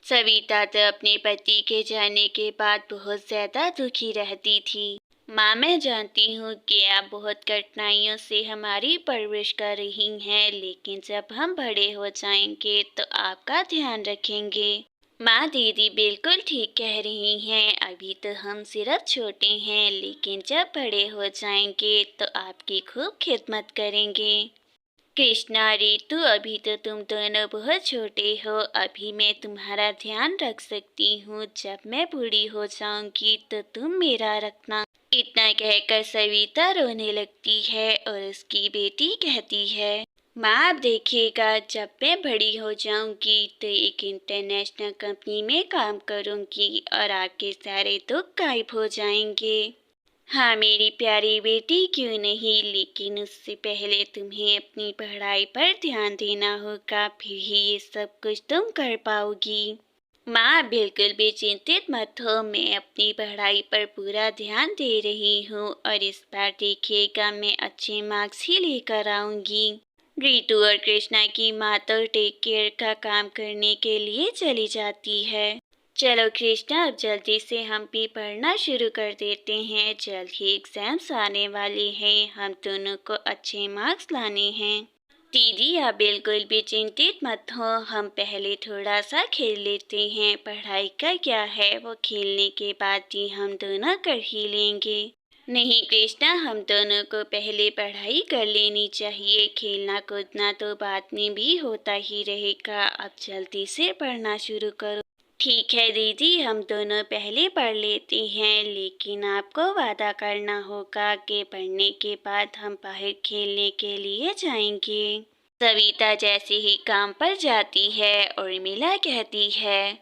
सविता तो अपने पति के जाने के बाद बहुत ज्यादा दुखी रहती थी। माँ, मैं जानती हूँ कि आप बहुत कठिनाइयों से हमारी परवरिश कर रही हैं, लेकिन जब हम बड़े हो जाएंगे तो आपका ध्यान रखेंगे। माँ, दीदी बिल्कुल ठीक कह रही हैं। अभी तो हम सिर्फ छोटे हैं, लेकिन जब बड़े हो जाएंगे तो आपकी खूब खिदमत करेंगे। कृष्णा, रितु, अभी तो तुम दोनों बहुत छोटे हो। अभी मैं तुम्हारा ध्यान रख सकती हूँ। जब मैं बूढ़ी हो जाऊंगी तो तुम मेरा रखना। इतना कहकर सविता रोने लगती है और उसकी बेटी कहती है, माँ, आप देखिएगा, जब मैं बड़ी हो जाऊंगी तो एक इंटरनेशनल कंपनी में काम करूंगी और आपके सारे दुख गायब हो जाएंगे। हाँ मेरी प्यारी बेटी, क्यों नहीं, लेकिन उससे पहले तुम्हें अपनी पढ़ाई पर ध्यान देना होगा, फिर ही ये सब कुछ तुम कर पाओगी। माँ, बिल्कुल भी चिंतित मत हो, मैं अपनी पढ़ाई पर पूरा ध्यान दे रही हूँ और इस बार देखिएगा मैं अच्छे मार्क्स ही लेकर आऊंगी। रितु और कृष्णा की माँ तो टेक केयर का काम करने के लिए चली जाती है। चलो कृष्णा, अब जल्दी से हम भी पढ़ना शुरू कर देते हैं। जल्द ही एग्जाम्स आने वाले हैं, हम दोनों को अच्छे मार्क्स लाने हैं। दीदी, आप बिल्कुल भी चिंतित मत हो, हम पहले थोड़ा सा खेल लेते हैं। पढ़ाई का क्या है, वो खेलने के बाद ही हम दोनों कर ही लेंगे। नहीं कृष्णा, हम दोनों को पहले पढ़ाई कर लेनी चाहिए। खेलना कूदना तो बाद में भी होता ही रहेगा। अब जल्दी से पढ़ना शुरू करो। ठीक है दीदी, हम दोनों पहले पढ़ लेते हैं, लेकिन आपको वादा करना होगा कि पढ़ने के बाद हम बाहर खेलने के लिए जाएंगे। सविता जैसे ही काम पर जाती है, उर्मिला कहती है,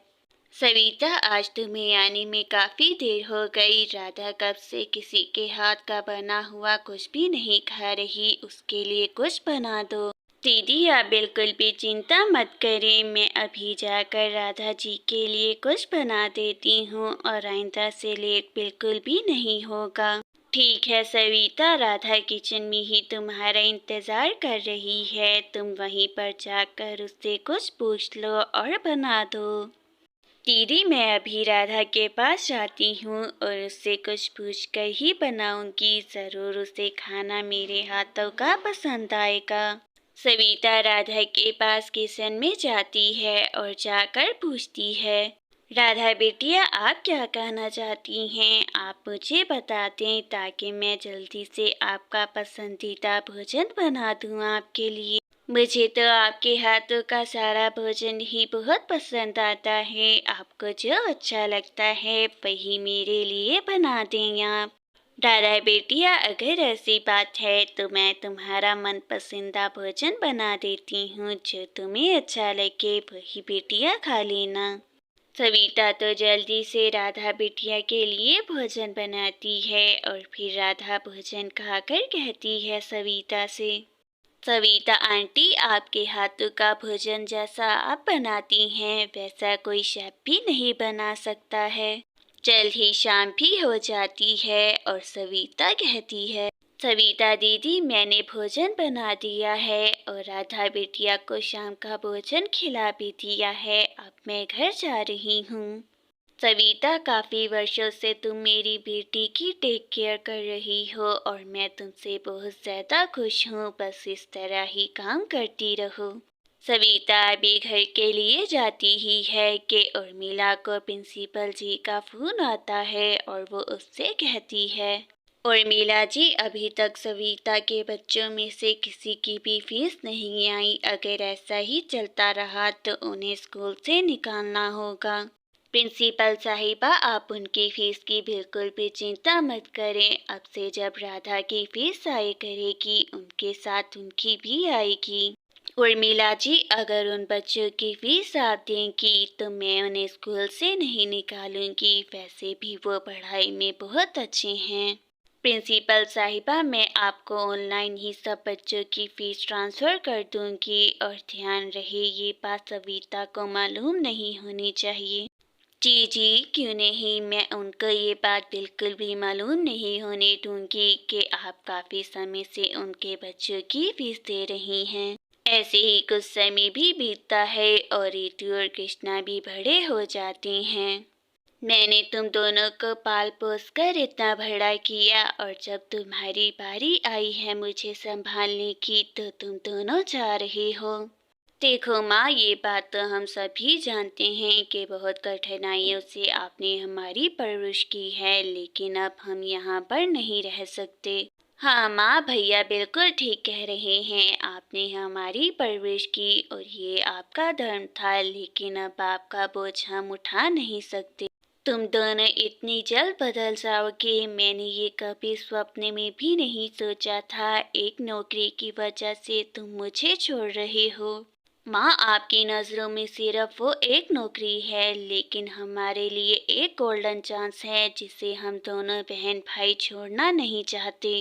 सविता, आज तुम्हें आने में काफी देर हो गई। राधा कब से किसी के हाथ का बना हुआ कुछ भी नहीं खा रही, उसके लिए कुछ बना दो। दीदी, आप बिल्कुल भी चिंता मत करें, मैं अभी जाकर राधा जी के लिए कुछ बना देती हूँ और आइंदा से लेट बिल्कुल भी नहीं होगा। ठीक है सविता, राधा किचन में ही तुम्हारा इंतजार कर रही है, तुम वहीं पर जाकर उससे कुछ पूछ लो और बना दो। दीदी, मैं अभी राधा के पास जाती हूँ और उससे कुछ पूछकर ही बनाऊंगी। जरूर उसे खाना मेरे हाथों का पसंद आएगा। सविता राधा के पास किचन में जाती है और जाकर पूछती है, राधा बेटिया, आप क्या कहना चाहती हैं? आप मुझे बता दें ताकि मैं जल्दी से आपका पसंदीदा भोजन बना दूँ आपके लिए। मुझे तो आपके हाथों का सारा भोजन ही बहुत पसंद आता है। आपको जो अच्छा लगता है वही मेरे लिए बना दें आप। दादा बेटिया, अगर ऐसी बात है तो मैं तुम्हारा मनपसंदीदा भोजन बना देती हूँ। जो तुम्हें अच्छा लगे वही बेटिया खा लेना। सविता तो जल्दी से राधा बिटिया के लिए भोजन बनाती है और फिर राधा भोजन खाकर कहती है सविता से, सविता आंटी, आपके हाथों का भोजन जैसा आप बनाती हैं वैसा कोई शेफ भी नहीं बना सकता है। जल्द ही शाम भी हो जाती है और सविता कहती है, सविता दीदी, मैंने भोजन बना दिया है और राधा बिटिया को शाम का भोजन खिला भी दिया है। अब मैं घर जा रही हूँ। सविता, काफी वर्षों से तुम मेरी बेटी की टेक केयर कर रही हो और मैं तुमसे बहुत ज्यादा खुश हूँ। बस इस तरह ही काम करती रहो। सविता अभी घर के लिए जाती ही है कि उर्मिला को प्रिंसिपल जी का फोन आता है और वो उससे कहती है, उर्मिला जी, अभी तक सविता के बच्चों में से किसी की भी फीस नहीं आई। अगर ऐसा ही चलता रहा तो उन्हें स्कूल से निकालना होगा। प्रिंसिपल साहिबा, आप उनकी फीस की बिल्कुल भी चिंता मत करें। अब से जब राधा की फीस आया करेगी उनके साथ उनकी भी आएगी। उर्मिला जी, अगर उन बच्चों की फीस आप देंगी तो मैं उन्हें स्कूल से नहीं निकालूंगी। वैसे भी वो पढ़ाई में बहुत अच्छे हैं। प्रिंसिपल साहिबा, मैं आपको ऑनलाइन ही सब बच्चों की फीस ट्रांसफ़र कर दूंगी और ध्यान रहे ये बात सविता को मालूम नहीं होनी चाहिए। जी जी, क्यों नहीं, मैं उनको ये बात बिल्कुल भी मालूम नहीं होने दूंगी कि आप काफ़ी समय से उनके बच्चों की फीस दे रही हैं। ऐसे ही कुछ समय भी बीतता है और रितु और कृष्णा भी बड़े हो जाते हैं। मैंने तुम दोनों को पाल पोस कर इतना बड़ा किया और जब तुम्हारी बारी आई है मुझे संभालने की तो तुम दोनों जा रहे हो। देखो माँ, ये बात तो हम सभी जानते हैं कि बहुत कठिनाइयों से आपने हमारी परवरिश की है, लेकिन अब हम यहाँ पर नहीं रह सकते। हाँ माँ, भैया बिल्कुल ठीक कह रहे हैं। आपने हमारी परवरिश की और ये आपका धर्म था, लेकिन अब आपका बोझ हम उठा नहीं सकते। तुम दोनों इतनी जल्द बदल जाओगे, मैंने ये कभी स्वप्न में भी नहीं सोचा था। एक नौकरी की वजह से तुम मुझे छोड़ रहे हो। माँ, आपकी नज़रों में सिर्फ वो एक नौकरी है, लेकिन हमारे लिए एक गोल्डन चांस है जिसे हम दोनों बहन भाई छोड़ना नहीं चाहते।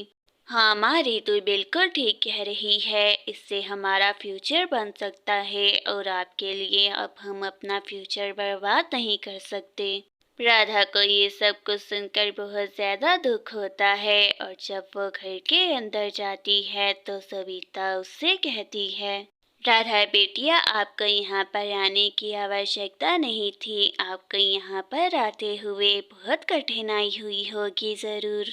हाँ माँ, रितु बिल्कुल ठीक कह रही है। इससे हमारा फ्यूचर बन सकता है और आपके लिए अब हम अपना फ्यूचर बर्बाद नहीं कर सकते। राधा को ये सब कुछ सुनकर बहुत ज़्यादा दुख होता है और जब वो घर के अंदर जाती है तो सविता उससे कहती है, राधा बेटिया, आपको यहाँ पर आने की आवश्यकता नहीं थी। आपको यहाँ पर आते हुए बहुत कठिनाई हुई होगी ज़रूर।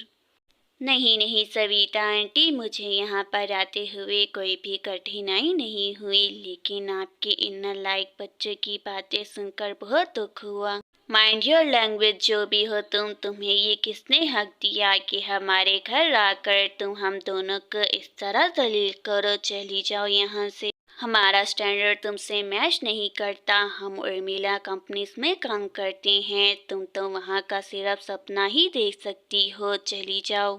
नहीं नहीं सविता आंटी, मुझे यहाँ पर आते हुए कोई भी कठिनाई नहीं हुई, लेकिन आपके इन नालायक बच्चों की बातें सुनकर बहुत दुख हुआ। माइंड योर लैंग्वेज, जो भी हो तुम, तुम्हें ये किसने हक दिया कि हमारे घर आकर तुम हम दोनों को इस तरह जलील करो। चली जाओ यहाँ से, हमारा स्टैंडर्ड तुमसे मैच नहीं करता। हम उर्मिला कंपनीज में काम करते हैं, तुम तो वहाँ का सिर्फ सपना ही देख सकती हो। चली जाओ।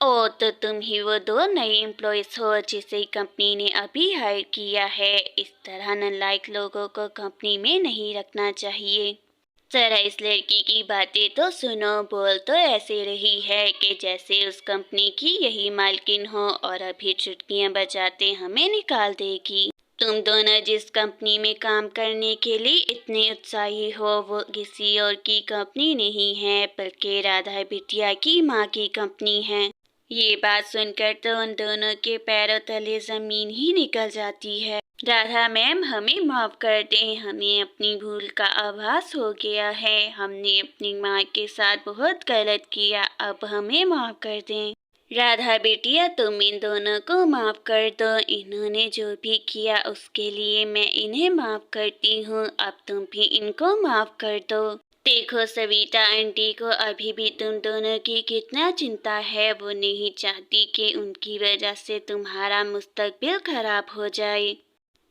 ओ, तो तुम ही वो दो नए एम्प्लॉयज़ हो जिसे कंपनी ने अभी हायर किया है। इस तरह नालायक लोगों को कंपनी में नहीं रखना चाहिए। जरा इस लड़की की बातें तो सुनो, बोल तो ऐसे रही है कि जैसे उस कंपनी की यही मालकिन हो और अभी चुटकियां बजाते हमें निकाल देगी। तुम दोनों जिस कंपनी में काम करने के लिए इतने उत्साही हो वो किसी और की कंपनी नहीं है, बल्कि राधा बिटिया की माँ की कंपनी है। ये बात सुनकर तो उन दोनों के पैरों तले जमीन ही निकल जाती है। राधा मैम, हमें माफ कर दें, हमें अपनी भूल का आभास हो गया है। हमने अपनी माँ के साथ बहुत गलत किया, अब हमें माफ कर दें। राधा बेटिया, तुम इन दोनों को माफ कर दो। इन्होंने जो भी किया उसके लिए मैं इन्हें माफ करती हूँ। अब तुम भी इनको माफ कर दो। देखो सविता आंटी को अभी भी तुम दोनों की कितना चिंता है। वो नहीं चाहती कि उनकी वजह से तुम्हारा मुस्तकबिल खराब हो जाए।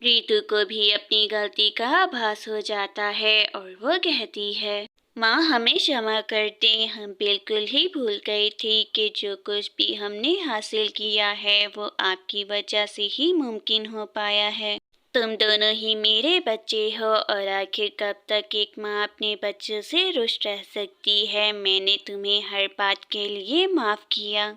रितु को भी अपनी गलती का आभास हो जाता है और वो कहती है, माँ हमें क्षमा कर दें, हम बिल्कुल ही भूल गए थे कि जो कुछ भी हमने हासिल किया है वो आपकी वजह से ही मुमकिन हो पाया है। तुम दोनों ही मेरे बच्चे हो और आखिर कब तक एक माँ अपने बच्चों से रुष्ट रह सकती है। मैंने तुम्हें हर बात के लिए माफ़ किया।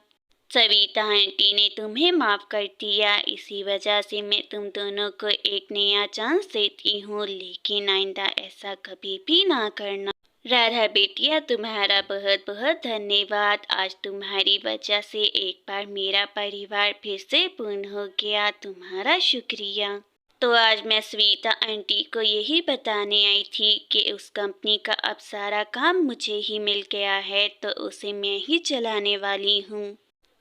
सविता आंटी ने तुम्हें माफ़ कर दिया, इसी वजह से मैं तुम दोनों को एक नया चांस देती हूँ, लेकिन आइंदा ऐसा कभी भी ना करना। राधा बेटिया, तुम्हारा बहुत बहुत धन्यवाद। आज तुम्हारी वजह से एक बार मेरा परिवार फिर से पूर्ण हो गया। तुम्हारा शुक्रिया। तो आज मैं स्वीता आंटी को यही बताने आई थी कि उस कंपनी का अब सारा काम मुझे ही मिल गया है, तो उसे मैं ही चलाने वाली हूँ।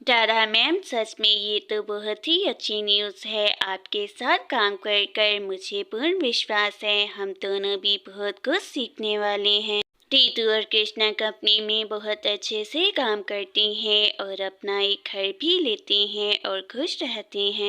राधा मैम, सच में ये तो बहुत ही अच्छी न्यूज़ है। आपके साथ काम कर कर मुझे पूर्ण विश्वास है हम दोनों भी बहुत कुछ सीखने वाले हैं। रितु और कृष्णा कंपनी में बहुत अच्छे से काम करते हैं और अपना एक घर भी लेते हैं और खुश रहते हैं।